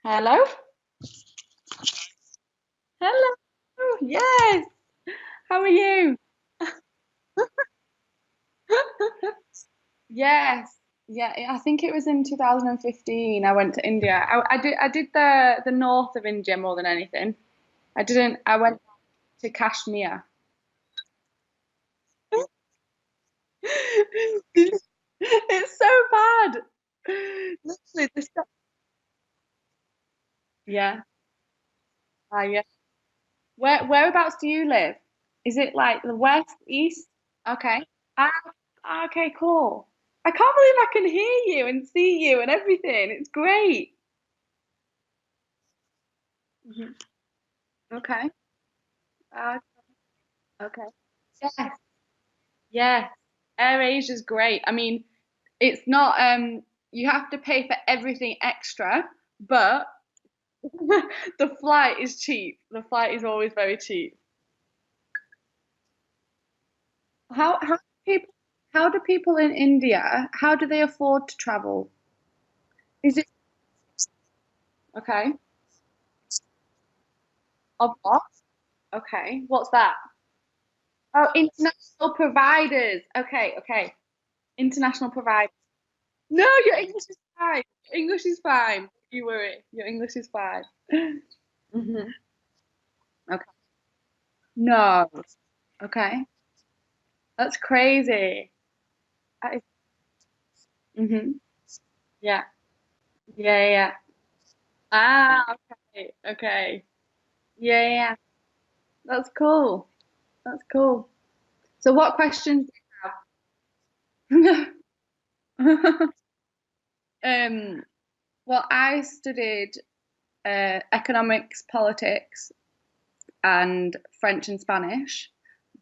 Hello? Hello. Yes. How are you? Yes. Yeah, I think it was in 2015 I went to India. I did the north of India more than anything. I went to Kashmir. It's so bad. Literally, yeah. Yeah. Whereabouts do you live? Is it like the west, east? Okay. Ah, okay, cool. I can't believe I can hear you and see you and everything. It's great. Mhm. Okay. Uh, okay. Yes. Yes. AirAsia is great. I mean, it's not you have to pay for everything extra, but the flight is cheap. The flight is always very cheap. How people how do people in India, how do they afford to travel? Is it okay? Of what? Okay. What's that? Oh, international providers. Okay, okay. International providers. No, your English is fine. English is fine. Don't you worry. Your English is fine. Hmm. Okay. No. Okay. That's crazy. That is, hmm. Yeah. Yeah, yeah. Ah, okay. Okay. Yeah, yeah. That's cool. That's cool. So what questions do you have? Um, well, I studied economics, politics, and French and Spanish,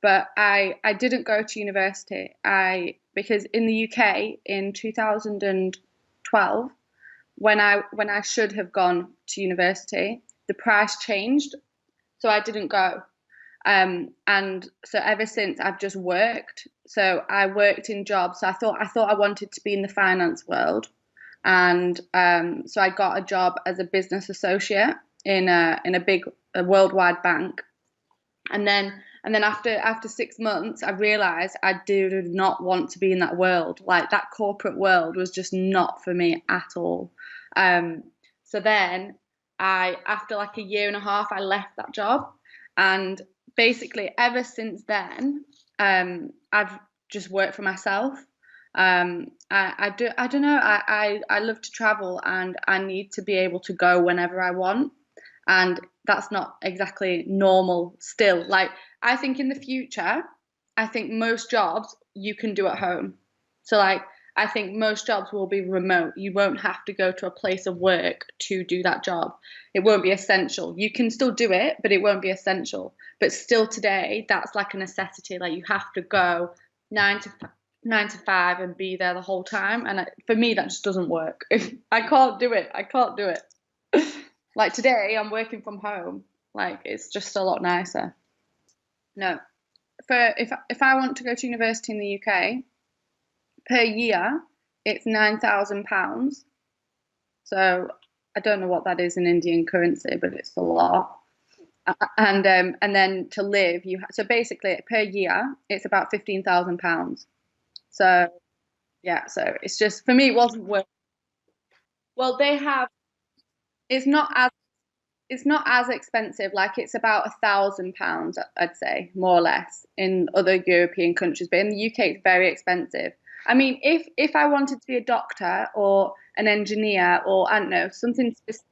but I didn't go to university. I because in the UK in 2012, when I should have gone to university, the price changed, so I didn't go. And so ever since I've just worked. So I worked in jobs. So I thought I wanted to be in the finance world, and so I got a job as a business associate in a big a worldwide bank, and then after 6 months, I realized I did not want to be in that world. Like that corporate world was just not for me at all. Um, so then after like a year and a half, I left that job, and basically ever since then, I've just worked for myself. I don't know. I love to travel, and I need to be able to go whenever I want, and that's not exactly normal still. Like I think in the future, I think most jobs you can do at home. So like I think most jobs will be remote. You won't have to go to a place of work to do that job. It won't be essential. You can still do it, but it won't be essential. But still today, that's like a necessity. Like you have to go 9 to 5 and be there the whole time. And for me, that just doesn't work. I can't do it. I can't do it. Like today, I'm working from home. Like it's just a lot nicer. No, for if I want to go to university in the UK per year, it's £9,000. So I don't know what that is in Indian currency, but it's a lot. And then to live, so basically per year it's about £15,000. So yeah, so it's just for me it wasn't worth. Well, they have. It's not as it's not as expensive. Like it's about £1,000, I'd say, more or less, in other European countries. But in the UK, it's very expensive. I mean, if I wanted to be a doctor or an engineer or I don't know something specific,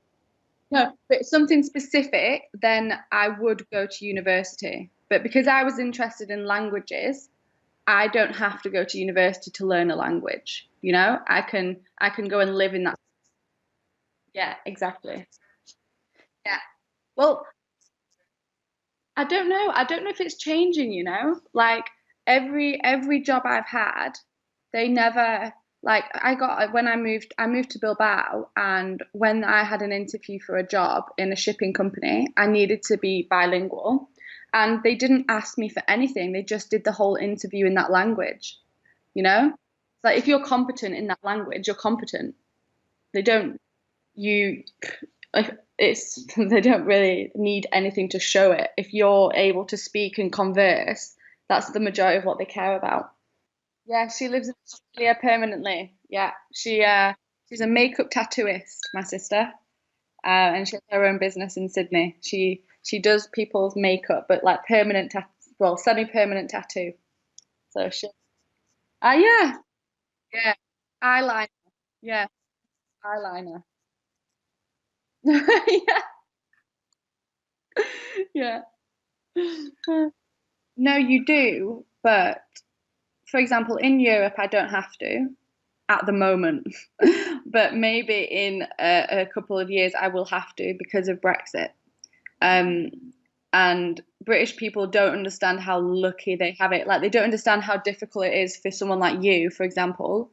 no, but something specific, then I would go to university. But because I was interested in languages, I don't have to go to university to learn a language. I can go and live in that. Yeah, exactly. Yeah. Well, I don't know. I don't know if it's changing. Like every job I've had, they never like I moved to Bilbao, and when I had an interview for a job in a shipping company, I needed to be bilingual, and they didn't ask me for anything. They just did the whole interview in that language, you know? It's like if you're competent in that language, you're competent. They don't you it's they don't really need anything to show it. If you're able to speak and converse, that's the majority of what they care about. Yeah, she lives in Australia permanently. Yeah, she's a makeup tattooist, my sister, and she has her own business in Sydney. She does people's makeup, but like permanent well, semi-permanent tattoo. So she, yeah, yeah, eyeliner, yeah, eyeliner, yeah, yeah. No, you do, but for example, in Europe, I don't have to at the moment, but maybe in a couple of years, I will have to because of Brexit. Um, and British people don't understand how lucky they have it. Like, they don't understand how difficult it is for someone like you, for example,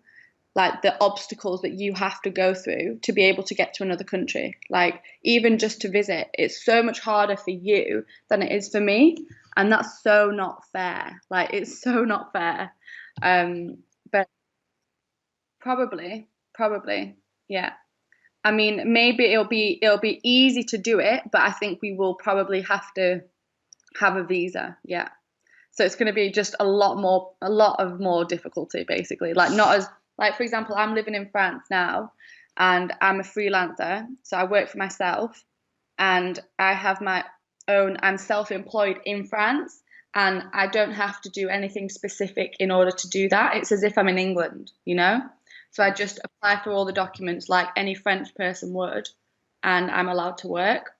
like the obstacles that you have to go through to be able to get to another country. Like, even just to visit, it's so much harder for you than it is for me. And that's so not fair. Like, it's so not fair. Um, but probably, yeah. I mean, maybe it'll be easy to do it, but I think we will probably have to have a visa. Yeah. So it's going to be just a lot of more difficulty, basically. Like, not as, like, for example, I'm living in France now and I'm a freelancer. So I work for myself and I have my own, I'm self-employed in France and I don't have to do anything specific in order to do that. It's as if I'm in England, you know? So I just apply for all the documents like any French person would and I'm allowed to work.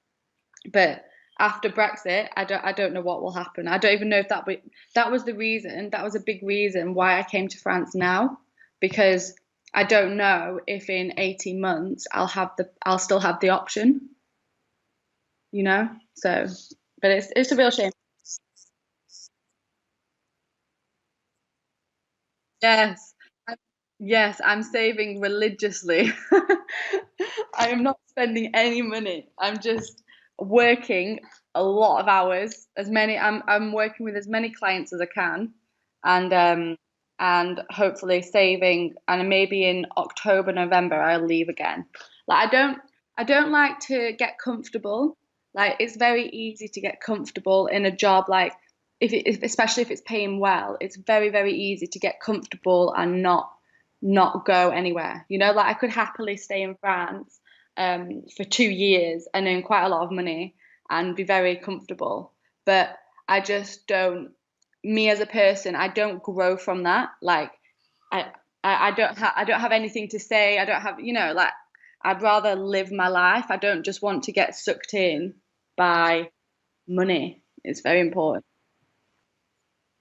But after Brexit, I don't know what will happen. I don't even know if that was the reason. That was a big reason why I came to France now, because I don't know if in 18 months I'll still have the option, you know? So, but it's a real shame. Yes. Yes, I'm saving religiously. I am not spending any money. I'm just working a lot of hours, I'm working with as many clients as I can, and hopefully saving, and maybe in October, November I'll leave again. Like, I don't like to get comfortable. Like, it's very easy to get comfortable in a job, like especially if it's paying well, it's very, very easy to get comfortable and not go anywhere. You know, like, I could happily stay in France for 2 years and earn quite a lot of money and be very comfortable. But I just don't, me as a person, I don't grow from that. Like, I I don't have anything to say. I don't have, like, I'd rather live my life. I don't just want to get sucked in by money. It's very important.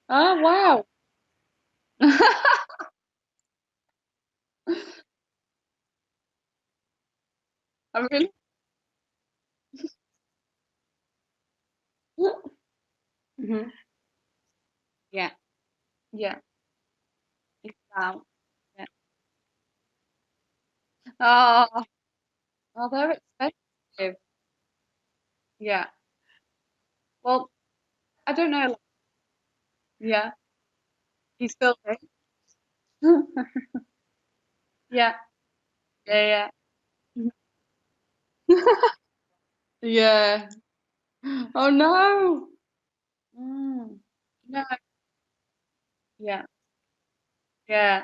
Oh, wow. I really. Hmm. Yeah, yeah. Wow. Yeah. Oh, oh, they're expensive. Yeah. Well, I don't know. Yeah, he's filming. Yeah, yeah, yeah. Yeah. Oh no. Mm. No. Yeah, yeah.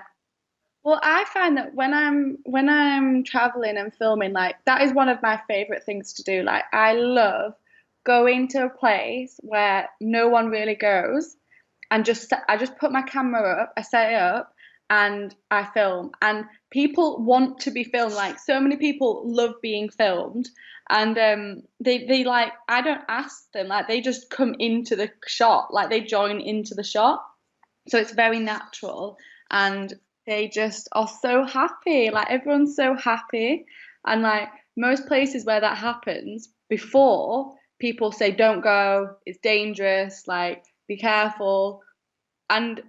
Well, I find that when I'm traveling and filming, like, that is one of my favorite things to do. Like, I love going to a place where no one really goes and I just put my camera up, I set it up, and I film. And people want to be filmed. Like, so many people love being filmed, and they like, I don't ask them. Like, they just come into the shot. Like, they join into the shot. So it's very natural, and they just are so happy. Like, everyone's so happy, and like most places where that happens, before people say don't go, it's dangerous, like, be careful, and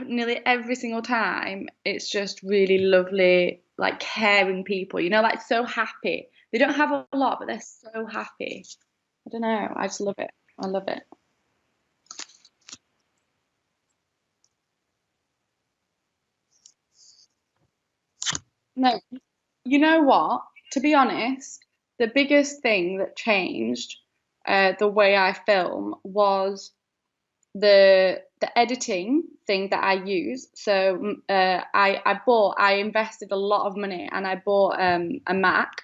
nearly every single time it's just really lovely, like, caring people, like, so happy. They don't have a lot, but they're so happy. I don't know, I just love it. I love it. No, you know what, to be honest, the biggest thing that changed the way I film was the editing thing that I use. So I invested a lot of money and I bought a Mac.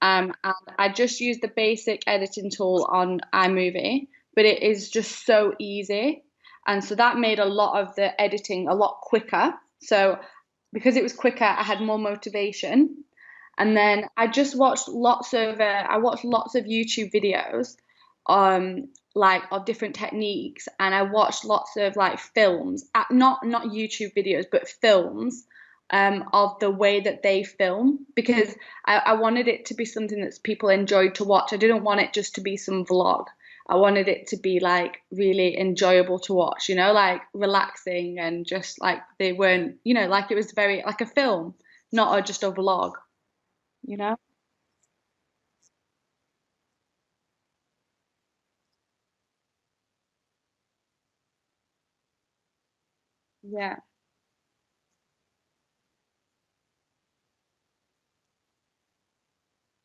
And I just use the basic editing tool on iMovie, but it is just so easy. And so that made a lot of the editing a lot quicker. So because it was quicker, I had more motivation. And then I watched lots of YouTube videos like of different techniques, and I watched lots of like films, not YouTube videos, but films of the way that they film, because I wanted it to be something that people enjoyed to watch. I didn't want it just to be some vlog. I wanted it to be like really enjoyable to watch, like relaxing, and just like they weren't, like it was very like a film, not just a vlog, you know? Yeah.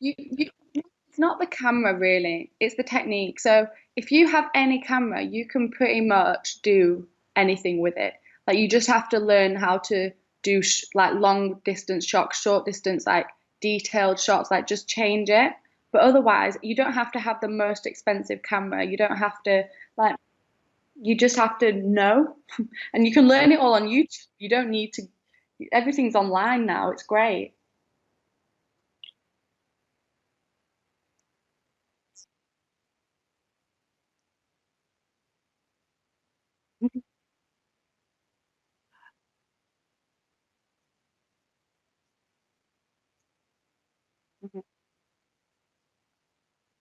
It's not the camera really, it's the technique. So if you have any camera, you can pretty much do anything with it. Like you just have to learn how to do like long distance shots, short distance, like detailed shots, like just change it. But otherwise, you don't have to have the most expensive camera. You don't have to like you just have to know. And you can learn it all on YouTube. You don't need to, everything's online now. It's great. Mhm,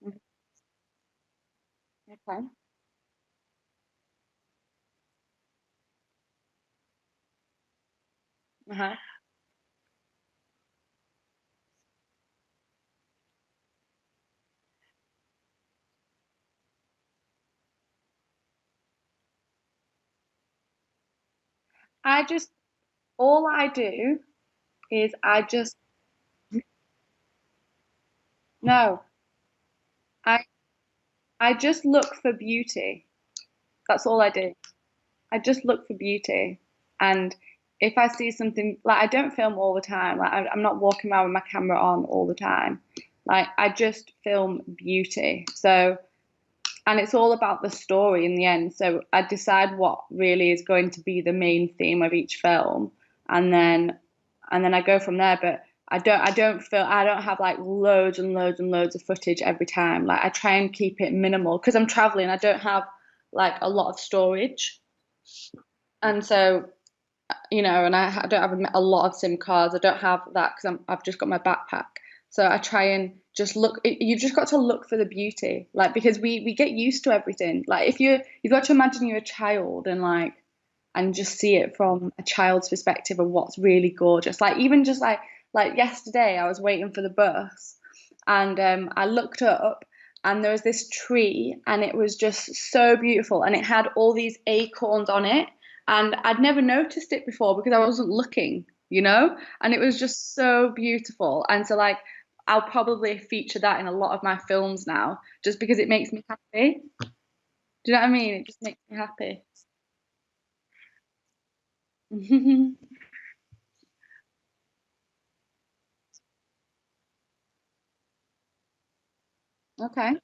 mhm. Okay. Uh-huh. I just all I do is I just no, I I just look for beauty. That's all I do. I just look for beauty. And if I see something, like I don't film all the time. Like I'm not walking around with my camera on all the time. Like I just film beauty. So, and it's all about the story in the end. So I decide what really is going to be the main theme of each film, and then I go from there. But I don't have like loads and loads and loads of footage every time. Like I try and keep it minimal because I'm traveling. I don't have like a lot of storage, and so and I don't have a lot of SIM cards. I don't have that because I've just got my backpack. So I try and just look. You've just got to look for the beauty, like because we get used to everything. Like if you've got to imagine you're a child and just see it from a child's perspective of what's really gorgeous. Like even just like yesterday, I was waiting for the bus, and I looked up. And there was this tree, and it was just so beautiful, and it had all these acorns on it, and I'd never noticed it before because I wasn't looking, and it was just so beautiful. And so like I'll probably feature that in a lot of my films now just because it makes me happy. Do you know what I mean? It just makes me happy. Okay.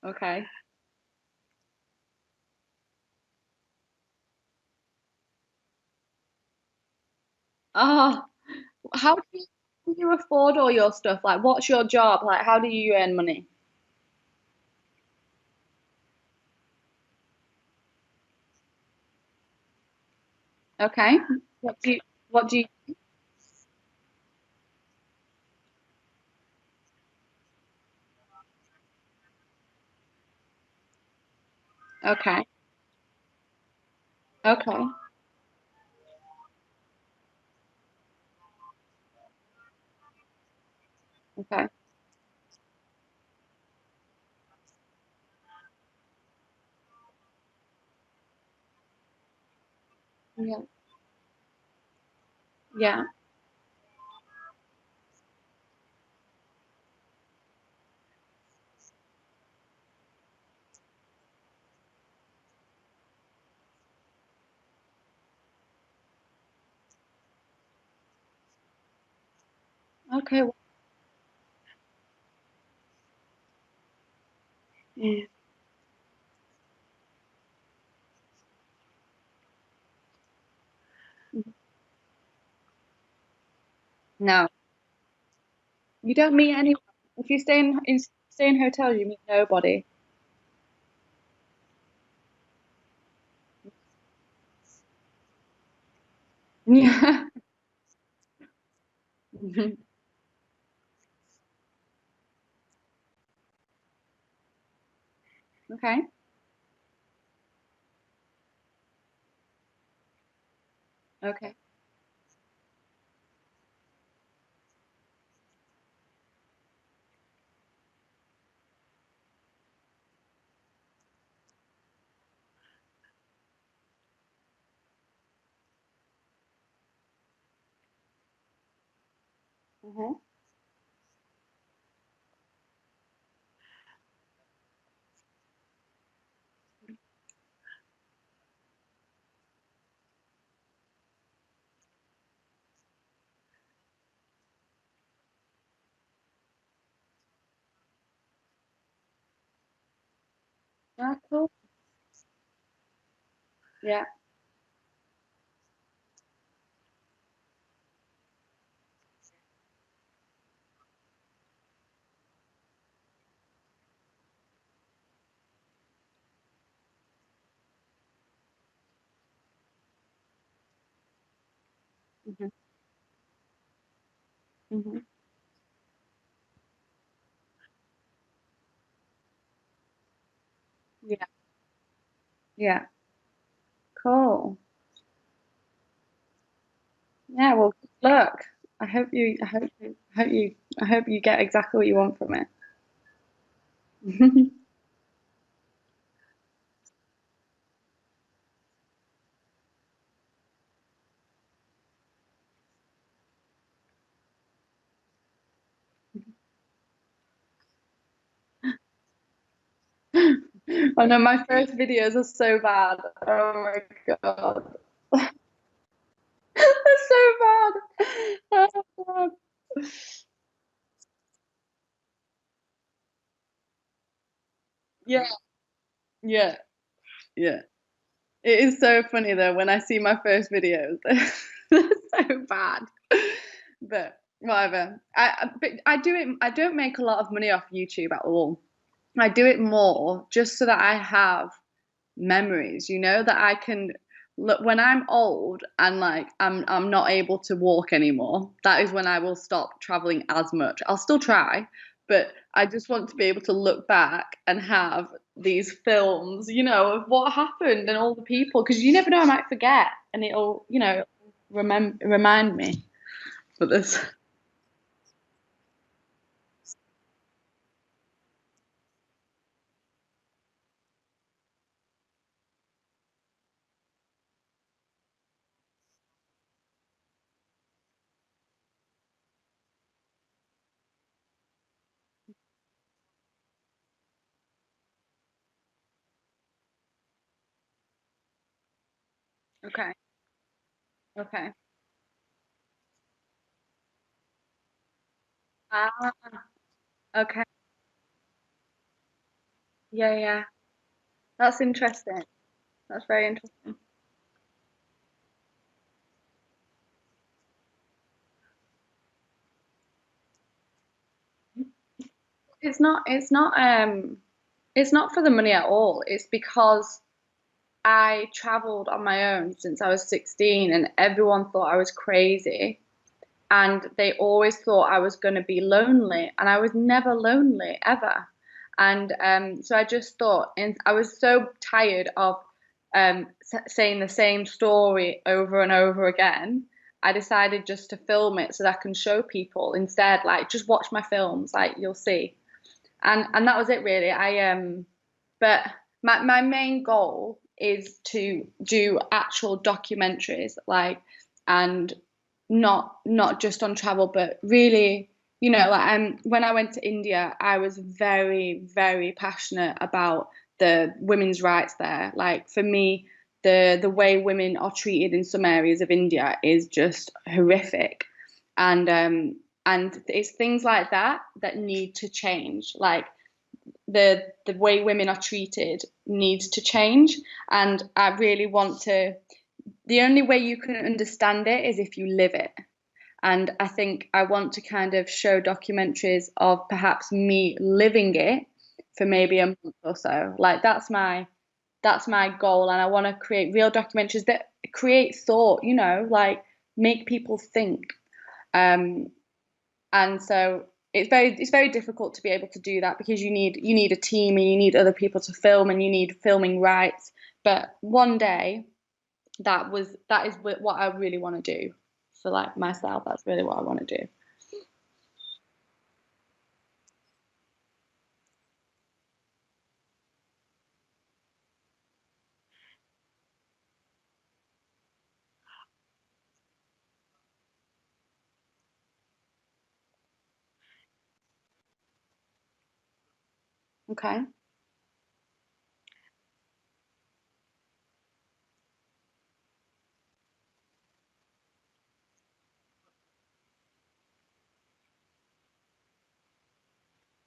Okay. Oh, how do you afford all your stuff? Like, what's your job? Like, how do you earn money? Okay. What do you, what do you, okay. Okay. Okay. Yeah. Yeah. Okay. Yeah. No, you don't meet anyone. If you stay in hotels, you meet nobody. Yeah. Okay. Okay. Mhm. Ah, cool. Yeah. Hmm. Hmm. Yeah. Yeah. Cool. Yeah. Well, good luck. I hope you get exactly what you want from it. I know my first videos are so bad. Oh my God. They're so bad. Oh God. Yeah. Yeah. Yeah. It is so funny though when I see my first videos. They're so bad. But whatever. But I do it. I don't make a lot of money off YouTube at all. I do it more just so that I have memories, that I can look when I'm old and like I'm not able to walk anymore. That is when I will stop traveling as much. I'll still try, but I just want to be able to look back and have these films, of what happened and all the people, because you never know, I might forget and it'll, remind me. But this, okay, okay. Ah, okay. Yeah, yeah. That's interesting. That's very interesting. It's not for the money at all. It's because I traveled on my own since I was 16 and everyone thought I was crazy and they always thought I was going to be lonely and I was never lonely ever. And so I just thought, and I was so tired of saying the same story over and over again. I decided just to film it so that I can show people instead, like just watch my films, like you'll see. And that was it really. But my main goal is to do actual documentaries, like, and not just on travel, but really, like, when I went to India, I was very, very passionate about the women's rights there. Like, for me, the way women are treated in some areas of India is just horrific, and it's things like that that need to change. Like, the way women are treated needs to change, and I really want to. The only way you can understand it is if you live it. And I think I want to kind of show documentaries of perhaps me living it for maybe a month or so. Like, that's my goal, and I want to create real documentaries that create thought, like, make people think. Um, and so it's very difficult to be able to do that, because you need a team, and you need other people to film, and you need filming rights. But one day, that is what I really want to do for, like, myself. That's really what I want to do. Okay.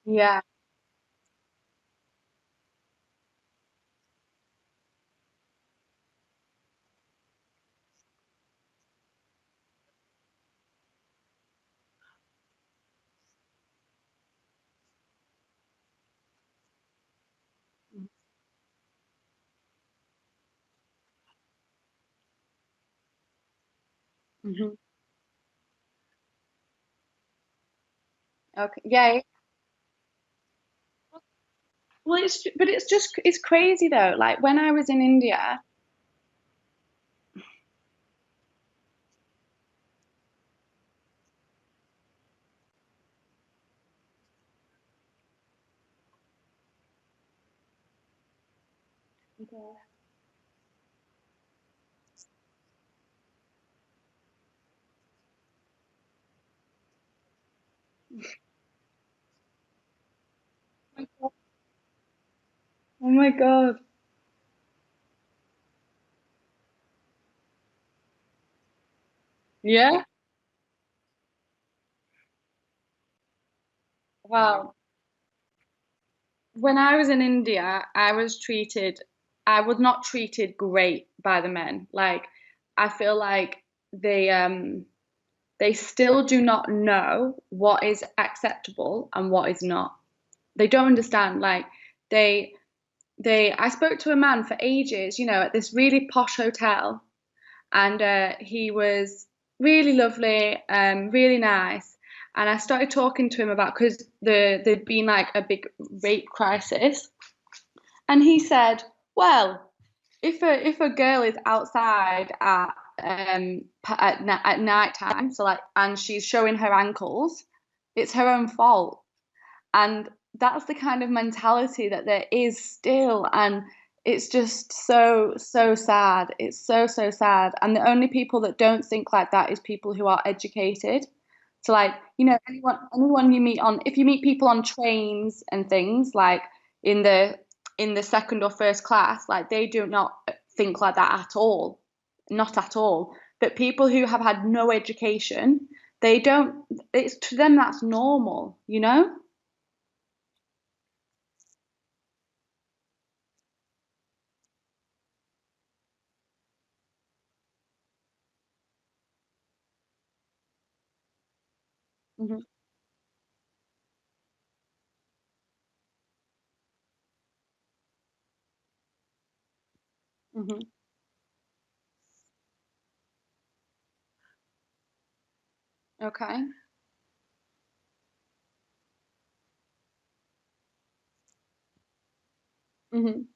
Yeah. Hmm. Okay. Yeah. Well, it's crazy though. Like, when I was in India. Okay. Oh my God. Yeah. Wow. When I was in India, I was not treated great by the men. Like, I feel like they still do not know what is acceptable and what is not. They don't understand. Like, they I spoke to a man for ages, at this really posh hotel, and he was really lovely, really nice. And I started talking to him about, because there'd been like a big rape crisis, and he said, "Well, if a girl is outside at night time, so, like, and she's showing her ankles, it's her own fault." And that's the kind of mentality that there is still, and it's just so, so sad. It's so, so sad. And the only people that don't think like that is people who are educated. So, like, anyone you meet on, if you meet people on trains and things, like, in the second or first class, like, they do not think like that at all. Not at all. But people who have had no education, they don't, it's to them that's normal. Hmm. Hmm. Okay. Hmm.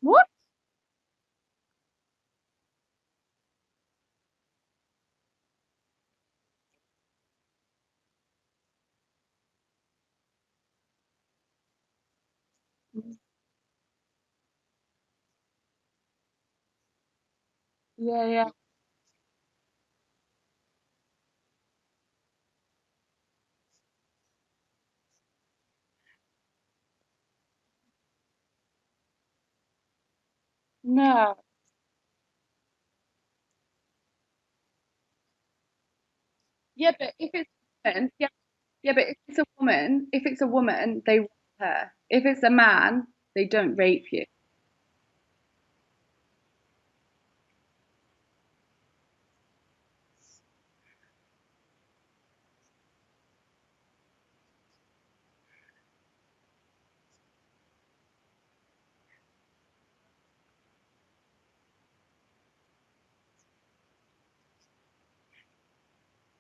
What? Yeah, yeah. No. Yeah, but if it's a woman, yeah, yeah, but if it's a woman, they rape her. If it's a man, they don't rape you.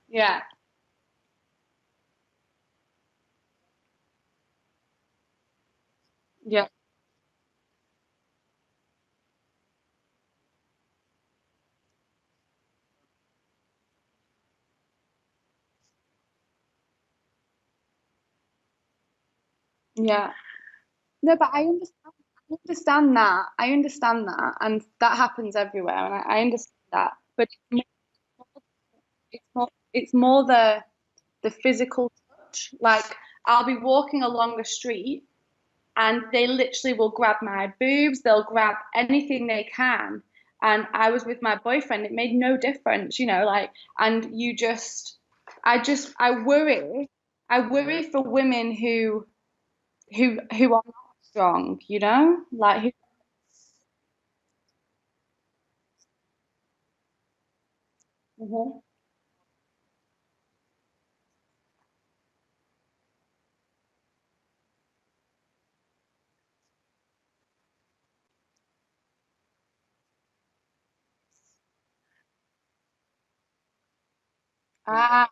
Yeah, yeah, yeah. No, but I understand that. I understand that, and that happens everywhere, and I understand that. But it's more the physical touch. Like I'll be walking along a street, and they literally will grab my boobs. They'll grab anything they can. And I was with my boyfriend. It made no difference, like, and I worry. I worry for women who are not strong, like who. Mhm. Ah,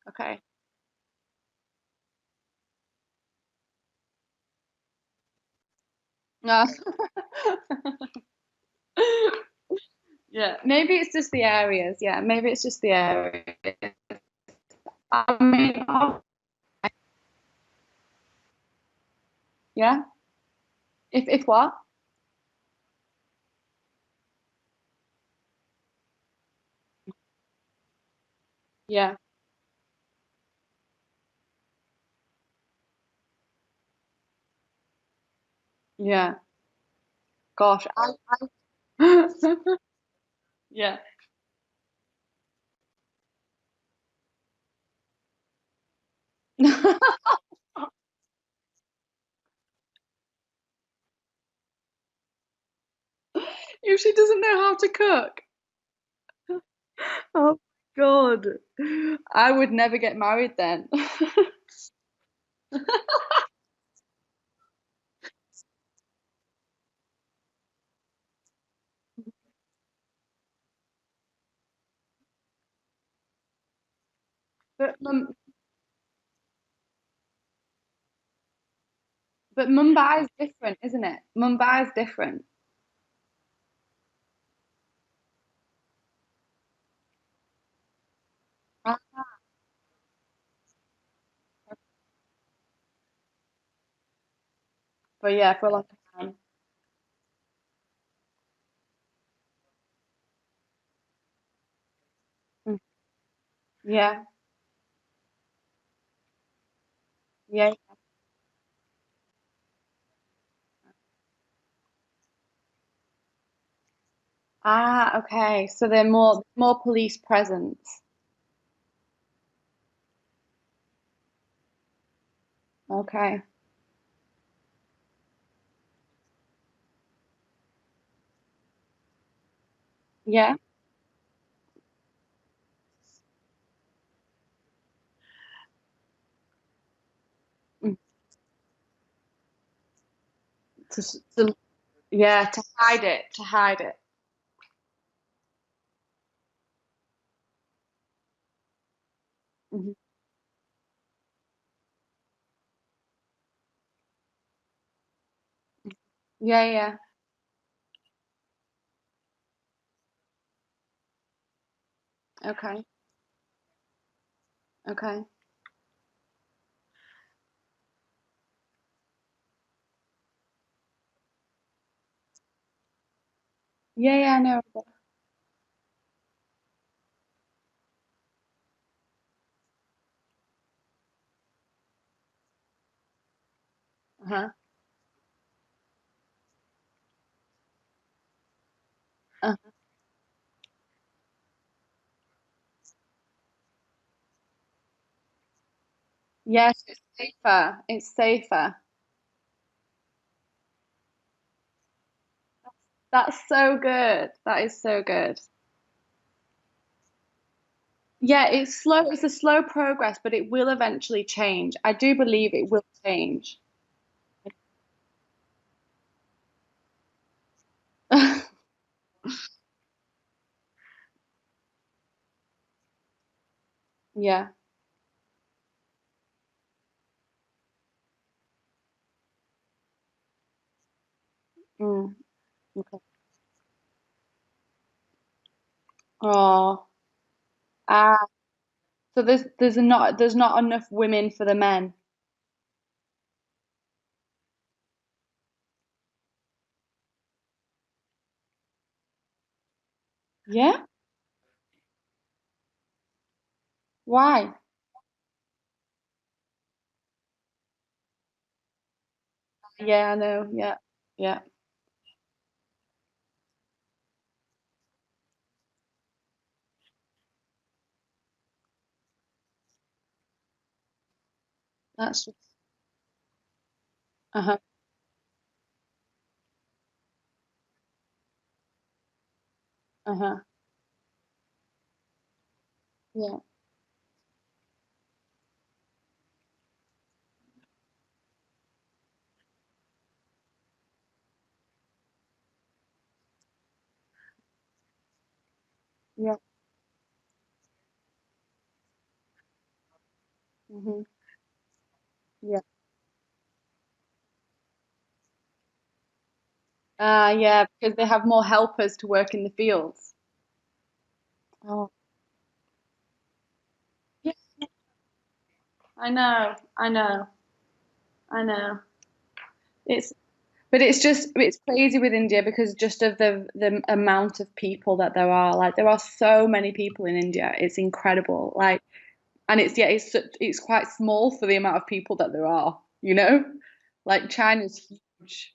okay. No. Yeah, maybe it's just the areas. Yeah, maybe it's just the area. I mean, yeah. If what? Yeah, yeah. Gosh, yeah. If she doesn't know how to cook. Oh God. I would never get married then. But but Mumbai is different, isn't it? Mumbai is different. Ah, but yeah, for a long time. Mm. Yeah, yeah. Ah, okay. So they're more police presence. Okay. Yeah. Mm. To yeah, to hide it, to hide it. Mhm. Yeah, yeah. Okay. Okay. Yeah, yeah, I know. Uh-huh. Uh-huh. Yes, it's safer. It's safer. That's so good. That is so good. Yeah, it's slow. It's a slow progress, but it will eventually change. I do believe it will change. Yeah. Mm, okay. Oh. Ah. So there's not enough women for the men. Yeah? Why? Yeah, I know. Yeah. Yeah. That's just uh-huh. Uh-huh. Yeah. Yeah. Hmm. Yeah. Yeah, because they have more helpers to work in the fields. Oh. Yeah, I know. I know. I know. It's But it's crazy with India because just of the amount of people that there are. Like there are so many people in India. It's incredible. Like and it's quite small for the amount of people that there are, you know? Like China's huge.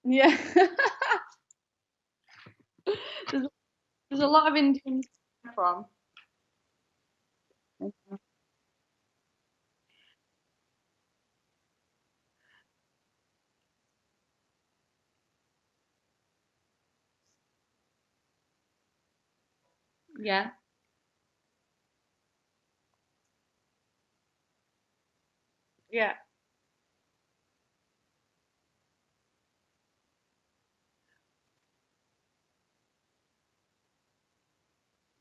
Yeah. There's, there's a lot of Indians from. Yeah. Yeah.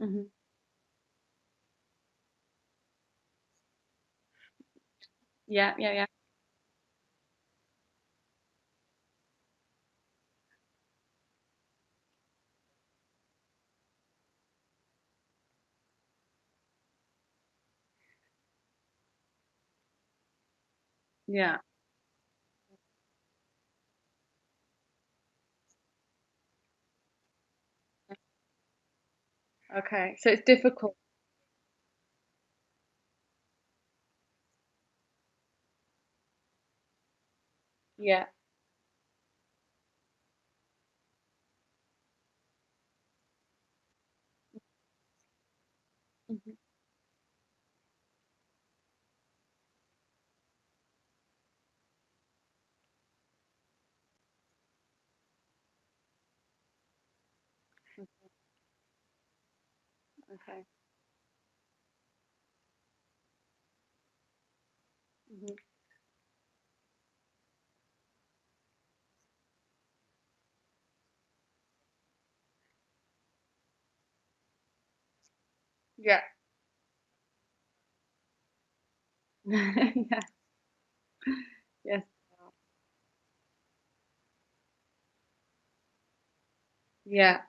Hmm. Yeah, yeah, yeah. Yeah. Okay. So it's difficult. Yeah. Hmm. Okay. Hmm. Yeah. Yeah. Yes. Yeah.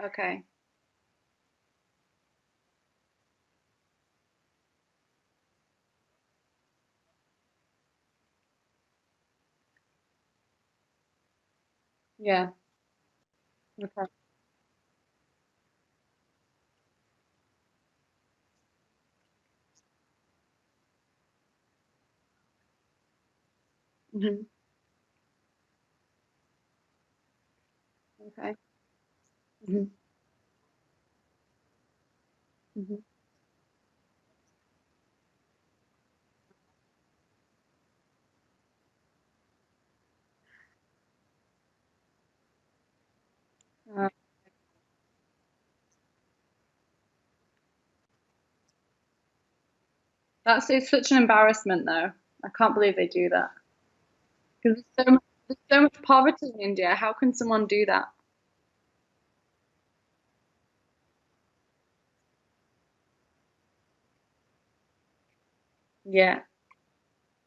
Okay. Yeah. Okay. Hmm. Okay. Hmm. Hmm. Uh, that's it's such an embarrassment, though. I can't believe they do that. Because there's so much poverty in India. How can someone do that? Yeah.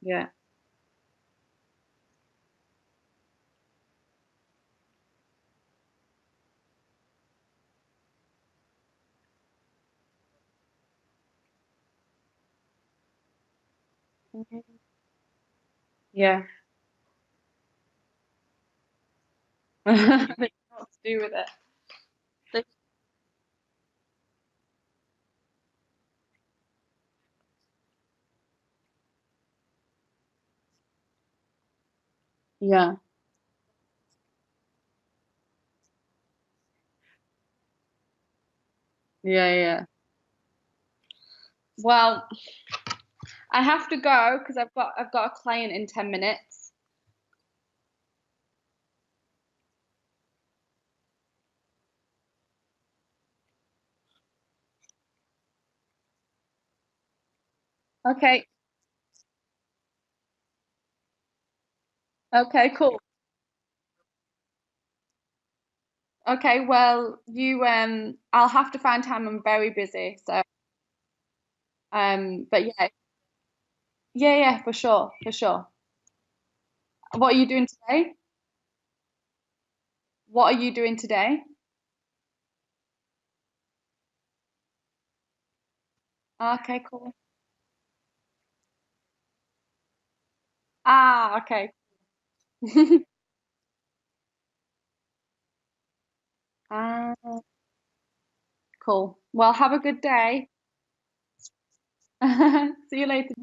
Yeah. Mhm. Yeah. They don't know what to do with it. They- Yeah. Yeah. Yeah. Well, I have to go because I've got a client in 10 minutes. Okay. Okay, cool. Okay, well, I'll have to find time. I'm very busy. So but yeah. Yeah, yeah, for sure. For sure. What are you doing today? What are you doing today? Okay, cool. Ah, okay. Ah, cool. Well, have a good day. See you later.